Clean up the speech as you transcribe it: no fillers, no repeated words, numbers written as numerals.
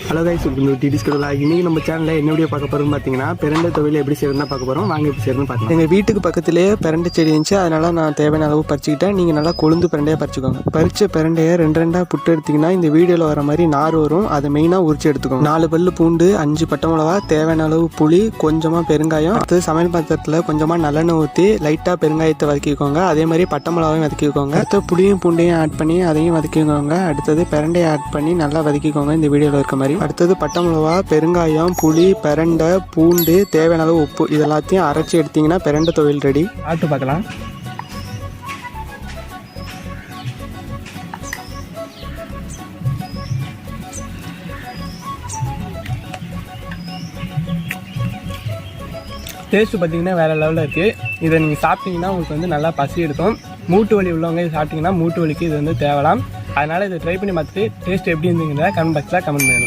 Hello guys, இன்னைக்கு நம்ம சேனலில் என்ன வீடியோ பார்க்க போகிறோம்னு பார்த்தீங்கன்னா பிரண்டை துவையல் எப்படி செய்யணும்னு பார்க்க போகிறோம். வாங்க எப்படி செய்யணும்னு பார்க்கலாம். எங்கள் வீட்டுக்கு பக்கத்துலேயே பிரண்டை செடி இருந்துச்சு, அதனால் நான் தேவையான அளவு பறிச்சுக்கிட்டேன். நீங்கள் நல்லா கொழுந்து பிரண்டையாக பறிச்சுக்கோங்க. பறித்த பிரண்டையை ரெண்டாக புட்டு எடுத்திங்கன்னா இந்த வீடியோவில் வர மாதிரி நார் வரும், அதை மெயினாக உரிச்சு எடுத்துக்கோங்க. 4 பல்லு பூண்டு, 5 பட்டை மிளகா, தேவையான அளவு புளி, கொஞ்சமாக பெருங்காயம். அடுத்து சமையல் பாத்திரத்தில் கொஞ்சமாக நல்லெண்ணெய் ஊற்றி லைட்டாக பெருங்காயத்தை வதக்கிக்கோங்க. அதே மாதிரி பட்டை மிளகாவையும் வதக்கிக்கோங்க. அடுத்து புளியும் பூண்டையும் ஆட் பண்ணி அதையும் வதக்கிக்கோங்க. அடுத்தது பிரண்டையை ஆட் பண்ணி நல்லா வதக்கிக்கோங்க இந்த வீடியோவில் இருக்க மாதிரி. அடுத்தது பட்டை மிளகா, பெருங்காயம், புளி, பிரண்டை, பூண்டு, தேவையான அளவு உப்பு இதெல்லாத்தையும் அரைச்சி எடுத்தீங்கன்னா பிரண்டை துவையல் ரெடி. ஆட்டு பார்க்கலாம். டேஸ்ட்டு பார்த்தீங்கன்னா வேறு லெவலில் இருக்குது. இதை நீங்கள் சாப்பிட்டீங்கன்னா உங்களுக்கு வந்து நல்லா பசி எடுக்கும். மூட்டு வலி உள்ளவங்க இது சாப்பிட்டீங்கன்னா மூட்டு வலிக்கு இது வந்து தேவலாம். அதனால் இதை ட்ரை பண்ணி பார்த்துட்டு டேஸ்ட் எப்படி இருந்துங்கிறத கமெண்ட் பாக்ஸில் கமெண்ட் பண்ணுங்கள்.